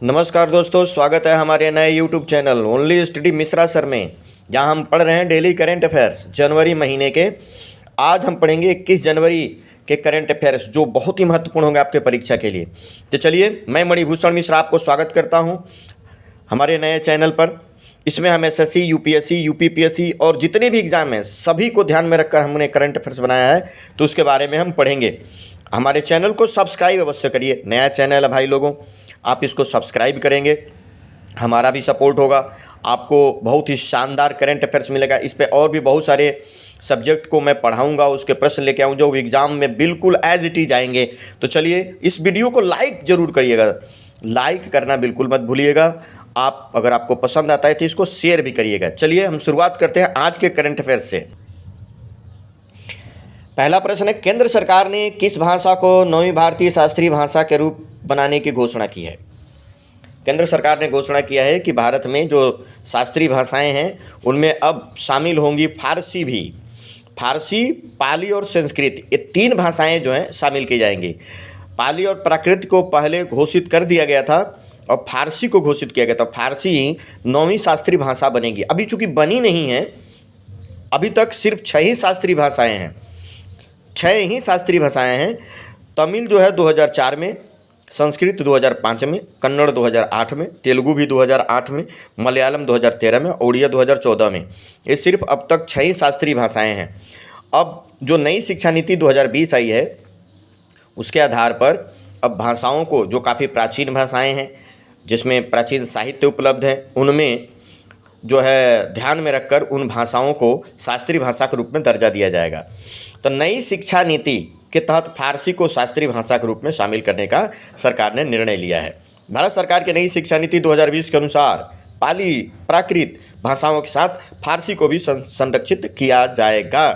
नमस्कार दोस्तों, स्वागत है हमारे नए YouTube channel only study Mishra sir में, जहां हम पढ़ रहे हैं डेली करंट अफेयर्स जनवरी महीने के। आज हम पढ़ेंगे 21 जनवरी के करंट अफेयर्स, जो बहुत ही महत्वपूर्ण होंगे आपके परीक्षा के लिए। तो चलिए, मैं मणिभूषण मिश्रा आपको स्वागत करता हूं हमारे नए चैनल पर। इसमें हम एसएससी, यूपीएससी, यूपीपीएससी और जितने भी एग्ज़ाम हैं सभी को ध्यान में रखकर हमने करंट अफेयर्स बनाया है, तो उसके बारे में हम पढ़ेंगे। हमारे चैनल को सब्सक्राइब अवश्य करिए। नया चैनल है भाई लोगों, आप इसको सब्सक्राइब करेंगे, हमारा भी सपोर्ट होगा। आपको बहुत ही शानदार करंट अफेयर्स मिलेगा। इस पे और भी बहुत सारे सब्जेक्ट को मैं पढ़ाऊंगा, उसके प्रश्न लेके आऊँ जो एग्ज़ाम में बिल्कुल एज इट इज आएंगे। तो चलिए, इस वीडियो को लाइक ज़रूर करिएगा, लाइक करना बिल्कुल मत भूलिएगा। आप अगर आपको पसंद आता है तो इसको शेयर भी करिएगा। चलिए, हम शुरुआत करते हैं आज के करंट अफेयर्स से। पहला प्रश्न है, केंद्र सरकार ने किस भाषा को नौवीं भारतीय शास्त्रीय भाषा के रूप बनाने की घोषणा की है? केंद्र सरकार ने घोषणा किया है कि भारत में जो शास्त्रीय भाषाएं हैं उनमें अब शामिल होंगी फारसी भी। फारसी, पाली और संस्कृत, ये तीन भाषाएं जो हैं शामिल की जाएंगी। पाली और प्राकृत को पहले घोषित कर दिया गया था और फारसी को घोषित किया गया था। फारसी नौवीं शास्त्रीय भाषा बनेगी। अभी चूँकि बनी नहीं है, अभी तक सिर्फ 6 ही शास्त्रीय भाषाएँ हैं, 6 ही शास्त्रीय भाषाएं हैं। तमिल जो है 2004 में, संस्कृत 2005 में, कन्नड़ 2008 में, तेलुगु भी 2008 में, मलयालम 2013 में, उड़िया 2014 में। ये सिर्फ अब तक 6 ही शास्त्रीय भाषाएं हैं। अब जो नई शिक्षा नीति 2020 आई है, उसके आधार पर अब भाषाओं को, जो काफ़ी प्राचीन भाषाएं हैं जिसमें प्राचीन साहित्य उपलब्ध है, उनमें जो है ध्यान में रखकर उन भाषाओं को शास्त्रीय भाषा के रूप में दर्जा दिया जाएगा। तो नई शिक्षा नीति के तहत फारसी को शास्त्रीय भाषा के रूप में शामिल करने का सरकार ने निर्णय लिया है। भारत सरकार की नई शिक्षा नीति 2020 के अनुसार पाली, प्राकृत भाषाओं के साथ फारसी को भी संरक्षित किया जाएगा।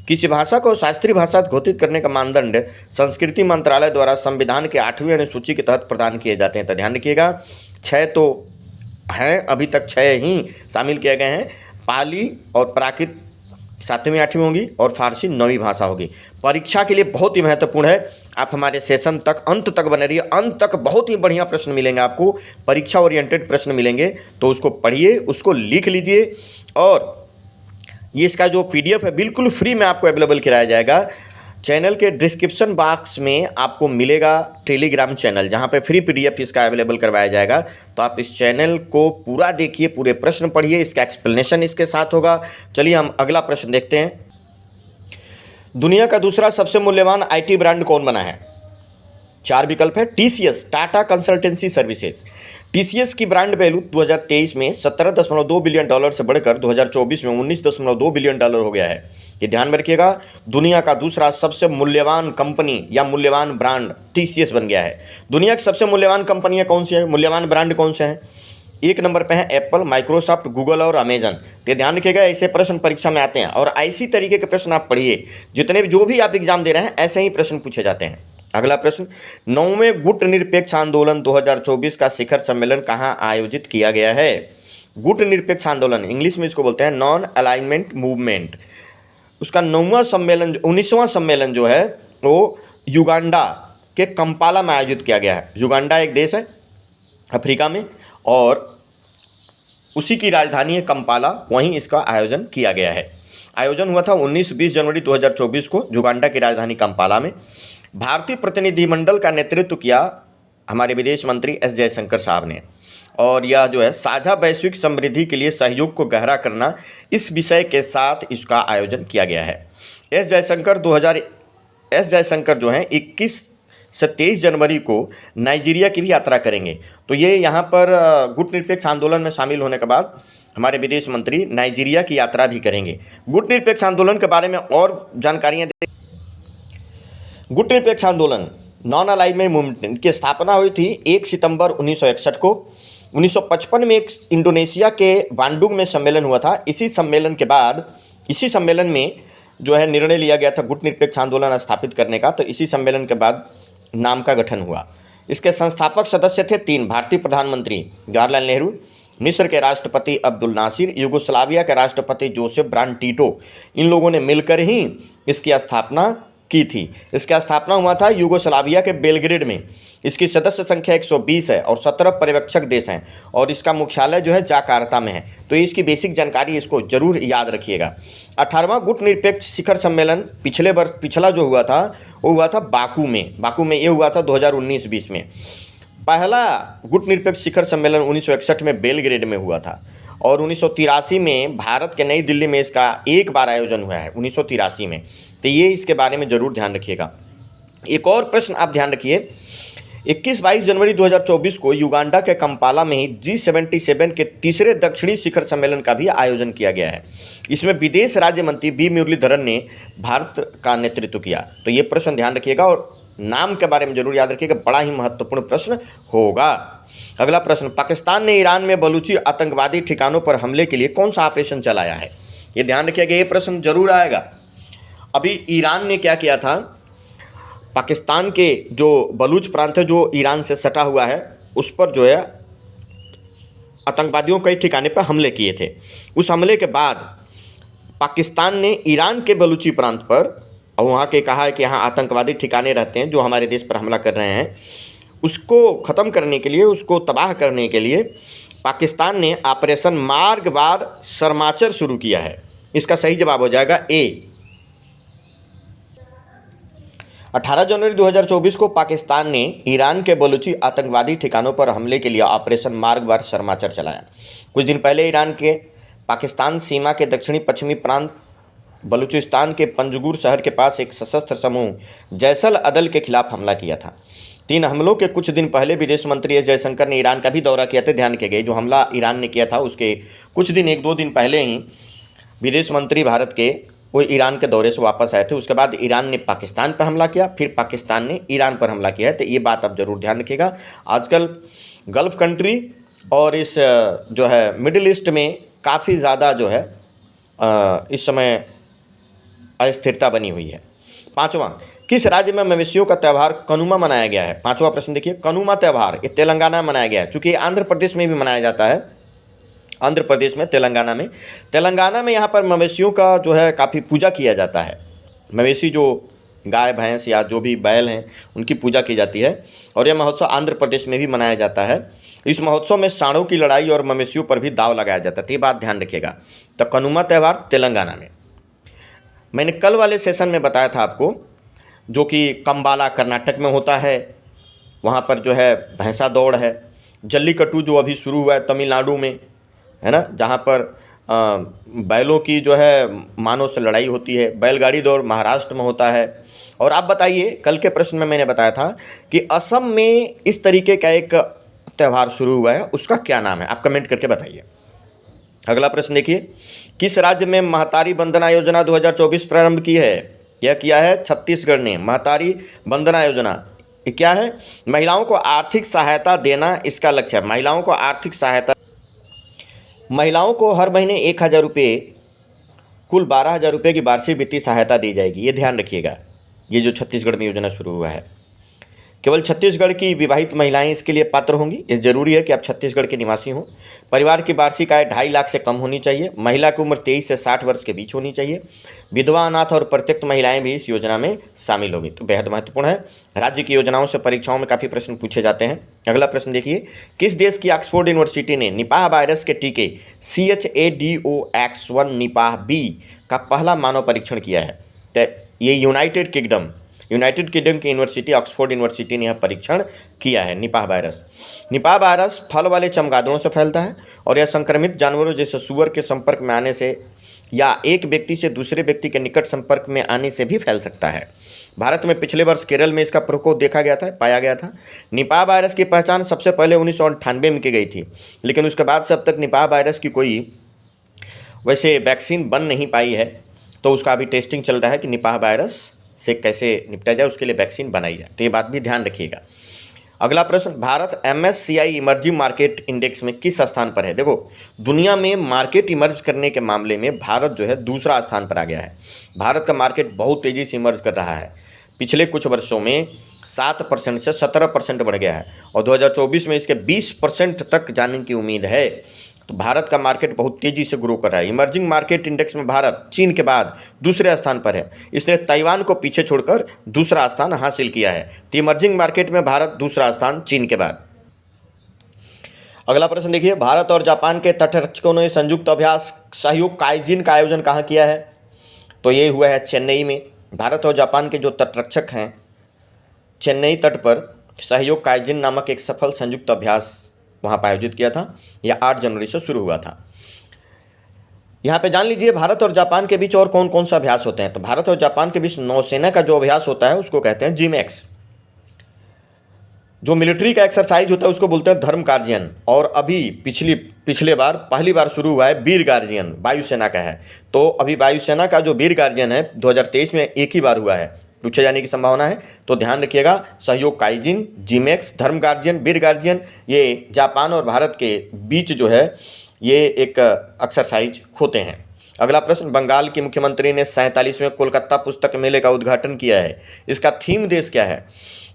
किसी भाषा को शास्त्रीय भाषा घोषित करने का मानदंड संस्कृति मंत्रालय द्वारा संविधान के 8वीं अनुसूची के तहत प्रदान किए जाते हैं। तो ध्यान रखिएगा, 6 तो हैं, अभी तक 6 ही शामिल किए गए हैं। पाली और प्राकृत 7वीं 8वीं होंगी और फारसी 9वीं भाषा होगी। परीक्षा के लिए बहुत ही महत्वपूर्ण है। आप हमारे सेशन तक, अंत तक बने रहिए। अंत तक बहुत ही बढ़िया प्रश्न मिलेंगे आपको, परीक्षा ओरिएंटेड प्रश्न मिलेंगे। तो उसको पढ़िए, उसको लिख लीजिए। और ये इसका जो PDF है बिल्कुल फ्री में आपको अवेलेबल कराया जाएगा। चैनल के डिस्क्रिप्शन बॉक्स में आपको मिलेगा टेलीग्राम चैनल, जहां पे फ्री PDF इसका अवेलेबल करवाया जाएगा। तो आप इस चैनल को पूरा देखिए, पूरे प्रश्न पढ़िए, इसका एक्सप्लेनेशन इसके साथ होगा। चलिए, हम अगला प्रश्न देखते हैं। दुनिया का दूसरा सबसे मूल्यवान IT ब्रांड कौन बना है? 4 विकल्प है। TCS, Tata consultancy services. TCS की ब्रांड वैल्यू 2023 में $17.2 बिलियन से बढ़कर 2024 में $19.2 बिलियन हो गया है। ये ध्यान में रखिएगा, दुनिया का दूसरा सबसे मूल्यवान कंपनी या मूल्यवान ब्रांड TCS बन गया है। दुनिया की सबसे मूल्यवान कंपनियां कौन सी है, मूल्यवान ब्रांड कौन से हैं? 1 नंबर पे है एप्पल, माइक्रोसॉफ्ट, गूगल और अमेजन। ये ध्यान रखिएगा, ऐसे प्रश्न परीक्षा में आते हैं और ऐसी तरीके के प्रश्न आप पढ़िए। जितने भी जो भी आप एग्जाम दे रहे हैं, ऐसे ही प्रश्न पूछे जाते हैं। अगला प्रश्न, 9वें गुट निरपेक्ष आंदोलन 2024 का शिखर सम्मेलन कहाँ आयोजित किया गया है? गुट निरपेक्ष आंदोलन, इंग्लिश में इसको बोलते हैं नॉन अलाइनमेंट मूवमेंट। उसका 9वां सम्मेलन, 19वां सम्मेलन जो है वो युगांडा के कंपाला में आयोजित किया गया है। युगांडा एक देश है अफ्रीका में, और उसी की राजधानी है कंपाला, वहीं इसका आयोजन किया गया है। आयोजन हुआ था 19-20 जनवरी 2024 को युगांडा की राजधानी कंपाला में। भारतीय प्रतिनिधिमंडल का नेतृत्व किया हमारे विदेश मंत्री S जयशंकर साहब ने। और यह जो है साझा वैश्विक समृद्धि के लिए सहयोग को गहरा करना, इस विषय के साथ इसका आयोजन किया गया है। S जयशंकर जो हैं 21 से 23 जनवरी को नाइजीरिया की भी यात्रा करेंगे। तो ये यहाँ पर गुट निरपेक्ष आंदोलन में शामिल होने के बाद हमारे विदेश मंत्री नाइजीरिया की यात्रा भी करेंगे। गुट निरपेक्ष आंदोलन के बारे में और जानकारियाँ दें। गुट निरपेक्ष आंदोलन, नॉन अलाइनमेंट मूवमेंट की स्थापना हुई थी 1 सितंबर 1961 को। 1955 में एक इंडोनेशिया के बांडुंग में सम्मेलन हुआ था। इसी सम्मेलन में जो है निर्णय लिया गया था गुट निरपेक्ष आंदोलन स्थापित करने का। तो इसी सम्मेलन के बाद नाम का गठन हुआ। इसके संस्थापक सदस्य थे 3, भारतीय प्रधानमंत्री जवाहरलाल नेहरू, मिस्र के राष्ट्रपति अब्दुल नासिर, युगोस्लाविया के राष्ट्रपति जोसेफ ब्रांड टीटो। इन लोगों ने मिलकर ही इसकी स्थापना की थी। इसका स्थापना हुआ था यूगोस्लाविया के बेलग्रेड में। इसकी सदस्य संख्या 120 है और 17 पर्यवेक्षक देश हैं और इसका मुख्यालय जो है जकार्ता में है। तो इसकी बेसिक जानकारी इसको जरूर याद रखिएगा। 18वां गुटनिरपेक्ष शिखर सम्मेलन पिछला जो हुआ था वो हुआ था बाकू में ये हुआ था 2019-20 में। पहला गुटनिरपेक्ष शिखर सम्मेलन 1961 में बेलग्रेड में हुआ था और 1983 में भारत के नई दिल्ली में इसका एक बार आयोजन हुआ है 1983 में। तो ये इसके बारे में ज़रूर ध्यान रखिएगा। एक और प्रश्न आप ध्यान रखिए, 21-22 जनवरी 2024 को युगांडा के कंपाला में ही G77 के तीसरे दक्षिणी शिखर सम्मेलन का भी आयोजन किया गया है। इसमें विदेश राज्य मंत्री वी मुरलीधरन ने भारत का नेतृत्व किया। तो ये प्रश्न ध्यान रखिएगा और नाम के बारे में जरूर याद रखिएगा, बड़ा ही महत्वपूर्ण प्रश्न होगा। अगला प्रश्न, पाकिस्तान ने ईरान में बलूची आतंकवादी ठिकानों पर हमले के लिए कौन सा ऑपरेशन चलाया है? ये ध्यान रखिएगा, ये प्रश्न जरूर आएगा। अभी ईरान ने क्या किया था, पाकिस्तान के जो बलूच प्रांत है जो ईरान से सटा हुआ है उस पर जो है आतंकवादियों कई ठिकाने पर हमले किए थे। उस हमले के बाद पाकिस्तान ने ईरान के बलूची प्रांत पर और वहाँ के कहा है कि यहाँ आतंकवादी ठिकाने रहते हैं जो हमारे देश पर हमला कर रहे हैं, उसको ख़त्म करने के लिए, उसको तबाह करने के लिए पाकिस्तान ने ऑपरेशन मार्गवार शर्माचर शुरू किया है। इसका सही जवाब हो जाएगा ए। 18 जनवरी 2024 को पाकिस्तान ने ईरान के बलूची आतंकवादी ठिकानों पर हमले के लिए ऑपरेशन मार्गवार शर्माचर चलाया। कुछ दिन पहले ईरान के पाकिस्तान सीमा के दक्षिणी पश्चिमी प्रांत बलूचिस्तान के पंजगुर शहर के पास एक सशस्त्र समूह जैसल अदल के खिलाफ हमला किया था। 3 हमलों के कुछ दिन पहले विदेश मंत्री एस जयशंकर ने ईरान का भी दौरा किया था। ध्यान किया गया, जो हमला ईरान ने किया था उसके कुछ दिन 1-2 दिन पहले ही विदेश मंत्री भारत के वो ईरान के दौरे से वापस आए थे। उसके बाद ईरान ने पाकिस्तान पर हमला किया, फिर पाकिस्तान ने ईरान पर हमला किया है। तो ये बात आप ज़रूर ध्यान रखिएगा। आजकल गल्फ़ कंट्री और इस जो है मिडिल ईस्ट में काफ़ी ज़्यादा जो है इस समय अस्थिरता बनी हुई है। 5वां, किस राज्य में मवेशियों का त्यौहार कनुमा मनाया गया है? 5वां प्रश्न देखिए, कनुमा त्यौहार ये तेलंगाना में मनाया गया है। चूँकि आंध्र प्रदेश में भी मनाया जाता है, आंध्र प्रदेश में, तेलंगाना में यहाँ पर मवेशियों का जो है काफ़ी पूजा किया जाता है। मवेशी जो गाय भैंस या जो भी बैल हैं उनकी पूजा की जाती है और यह महोत्सव आंध्र प्रदेश में भी मनाया जाता है। इस महोत्सव में सांडों की लड़ाई और मवेशियों पर भी दाव लगाया जाता है। तो ये बात ध्यान रखिएगा। तो कनुमा त्यौहार तेलंगाना में। मैंने कल वाले सेशन में बताया था आपको, जो कि कंबाला कर्नाटक में होता है, वहाँ पर जो है भैंसा दौड़ है। जल्लीकट्टू जो अभी शुरू हुआ है तमिलनाडु में, है ना, जहाँ पर बैलों की जो है मानव से लड़ाई होती है। बैलगाड़ी दौड़ महाराष्ट्र में होता है। और आप बताइए, कल के प्रश्न में मैंने बताया था कि असम में इस तरीके का एक त्यौहार शुरू हुआ है, उसका क्या नाम है? आप कमेंट करके बताइए। अगला प्रश्न देखिए, किस राज्य में महतारी वंदना योजना 2024 प्रारंभ की है? यह किया है छत्तीसगढ़ ने। महतारी वंदना योजना ये क्या है? महिलाओं को आर्थिक सहायता देना इसका लक्ष्य है। महिलाओं को हर महीने 1,000 रुपये, कुल 12,000 रुपये की वार्षिक वित्तीय सहायता दी जाएगी। ये ध्यान रखिएगा, ये जो छत्तीसगढ़ में योजना शुरू हुआ है। केवल छत्तीसगढ़ की विवाहित महिलाएं इसके लिए पात्र होंगी। ये जरूरी है कि आप छत्तीसगढ़ के निवासी हों। परिवार की वार्षिक आय 2.5 लाख से कम होनी चाहिए। महिला की उम्र 23 से 60 वर्ष के बीच होनी चाहिए। विधवा, अनाथ और परित्यक्त महिलाएं भी इस योजना में शामिल होगी। तो बेहद महत्वपूर्ण है। राज्य की योजनाओं से परीक्षाओं में काफ़ी प्रश्न पूछे जाते हैं। अगला प्रश्न देखिए, किस देश की ऑक्सफोर्ड यूनिवर्सिटी ने निपाह वायरस के टीके CHADOX1 निपाह बी का पहला मानव परीक्षण किया है? तो ये यूनाइटेड किंगडम की यूनिवर्सिटी ऑक्सफोर्ड यूनिवर्सिटी ने यह परीक्षण किया है। निपाह वायरस फल वाले चमगादड़ों से फैलता है और यह संक्रमित जानवरों जैसे सुअर के संपर्क में आने से या एक व्यक्ति से दूसरे व्यक्ति के निकट संपर्क में आने से भी फैल सकता है। भारत में पिछले वर्ष केरल में इसका प्रकोप पाया गया था। निपाह वायरस की पहचान सबसे पहले 1998 में की गई थी, लेकिन उसके बाद से अब तक निपाह वायरस की कोई वैसे वैक्सीन बन नहीं पाई है। तो उसका अभी टेस्टिंग चल रहा है कि निपाह वायरस से कैसे निपटा जाए, उसके लिए वैक्सीन बनाई जाए। तो ये बात भी ध्यान रखिएगा। अगला प्रश्न, Bharat MSCI emerging market index में किस स्थान पर है? देखो, दुनिया में मार्केट इमर्ज करने के मामले में भारत जो है दूसरा स्थान पर आ गया है। भारत का मार्केट बहुत तेज़ी से इमर्ज कर रहा है। पिछले कुछ वर्षों में 7% से 17% बढ़ गया है और 2024 में इसके 20% तक जाने की उम्मीद है। तो भारत का मार्केट बहुत तेज़ी से ग्रो कर रहा है। इमर्जिंग मार्केट इंडेक्स में भारत चीन के बाद दूसरे स्थान पर है। इसने ताइवान को पीछे छोड़कर दूसरा स्थान हासिल किया है। तो इमर्जिंग मार्केट में भारत दूसरा स्थान चीन के बाद। अगला प्रश्न देखिए, भारत और जापान के तटरक्षकों ने संयुक्त अभ्यास सहयोग काइजिन का आयोजन कहाँ किया है? तो ये हुआ है चेन्नई में। भारत और जापान के जो तटरक्षक हैं, चेन्नई तट पर सहयोग काइजिन नामक एक सफल संयुक्त अभ्यास वहाँ पर आयोजित किया था। यह 8 जनवरी से शुरू हुआ था। यहाँ पे जान लीजिए भारत और जापान के बीच और कौन कौन सा अभ्यास होते हैं। तो भारत और जापान के बीच नौसेना का जो अभ्यास होता है उसको कहते हैं जिमैक्स। जो मिलिट्री का एक्सरसाइज होता है उसको बोलते हैं धर्म गार्जियन। और अभी पहली बार शुरू हुआ है वीर गार्जियन, वायुसेना का है। तो अभी वायुसेना का जो वीर गार्जियन है 2023 में एक ही बार हुआ है, पूछे जाने की संभावना है। तो ध्यान रखिएगा, सहयोग काइजिन, जिमैक्स, धर्म गार्जियन, वीर गार्जियन, ये जापान और भारत के बीच जो है ये एक एक्सरसाइज होते हैं। अगला प्रश्न, बंगाल की मुख्यमंत्री ने 47वें कोलकाता पुस्तक मेले का उद्घाटन किया है। इसका थीम देश क्या है?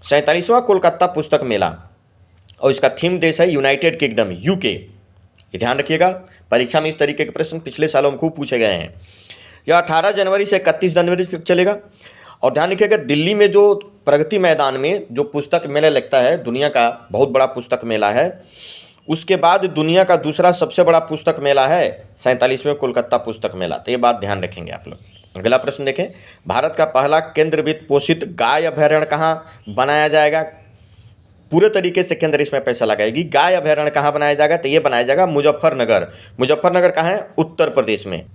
47वां कोलकाता पुस्तक मेला और इसका थीम देश है यूनाइटेड किंगडम, यूके। ये ध्यान रखिएगा, परीक्षा में इस तरीके के प्रश्न पिछले सालों में खूब पूछे गए हैं। यह 18 जनवरी से 31 जनवरी तक चलेगा। और ध्यान रखिएगा, दिल्ली में जो प्रगति मैदान में जो पुस्तक मेला लगता है, दुनिया का बहुत बड़ा पुस्तक मेला है। उसके बाद दुनिया का दूसरा सबसे बड़ा पुस्तक मेला है 47वें कोलकाता पुस्तक मेला। तो ये बात ध्यान रखेंगे आप लोग। अगला प्रश्न देखें, भारत का पहला केंद्र वित्त पोषित गाय अभयारण्य कहाँ बनाया जाएगा? पूरे तरीके से केंद्र इसमें पैसा लगाएगी। गाय अभयारण्य कहाँ बनाया जाएगा? तो ये बनाया जाएगा मुजफ्फरनगर। मुजफ्फरनगर कहाँ है? उत्तर प्रदेश में।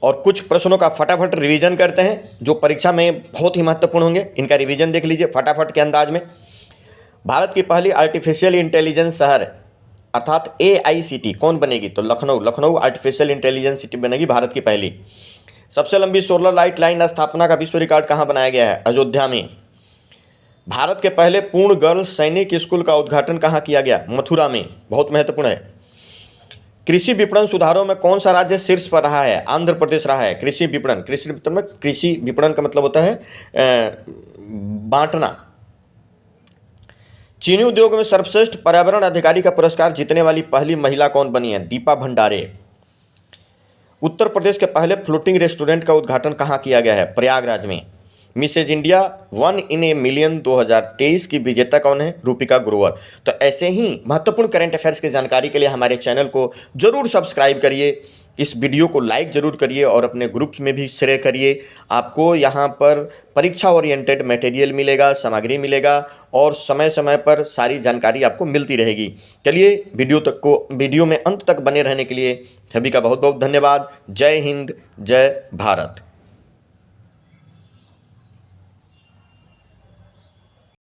और कुछ प्रश्नों का फटाफट रिवीजन करते हैं जो परीक्षा में बहुत ही महत्वपूर्ण होंगे। इनका रिवीजन देख लीजिए फटाफट के अंदाज में। भारत की पहली आर्टिफिशियल इंटेलिजेंस शहर अर्थात AICT कौन बनेगी? तो लखनऊ आर्टिफिशियल इंटेलिजेंस सिटी बनेगी, भारत की पहली। सबसे लंबी सोलर लाइट लाइन स्थापना का विश्व रिकॉर्ड कहाँ बनाया गया है? अयोध्या में। भारत के पहले पूर्ण गर्ल्स सैनिक स्कूल का उद्घाटन कहाँ किया गया? मथुरा में। बहुत महत्वपूर्ण है। कृषि विपणन सुधारों में कौन सा राज्य शीर्ष पर रहा है? आंध्र प्रदेश रहा है। कृषि विपणन का मतलब होता है बांटना। चीनी उद्योग में सर्वश्रेष्ठ पर्यावरण अधिकारी का पुरस्कार जीतने वाली पहली महिला कौन बनी है? दीपा भंडारे। उत्तर प्रदेश के पहले फ्लोटिंग रेस्टोरेंट का उद्घाटन कहाँ किया गया है? प्रयागराज में। Mrs India 1 in a million 2023 की विजेता कौन है? रूपिका ग्रोवर। तो ऐसे ही महत्वपूर्ण करंट अफेयर्स की जानकारी के लिए हमारे चैनल को जरूर सब्सक्राइब करिए, इस वीडियो को लाइक जरूर करिए और अपने ग्रुप्स में भी शेयर करिए। आपको यहाँ पर परीक्षा ओरिएंटेड मटेरियल मिलेगा, सामग्री मिलेगा और समय समय पर सारी जानकारी आपको मिलती रहेगी। चलिए वीडियो में अंत तक बने रहने के लिए सभी का बहुत बहुत धन्यवाद। जय हिंद, जय भारत।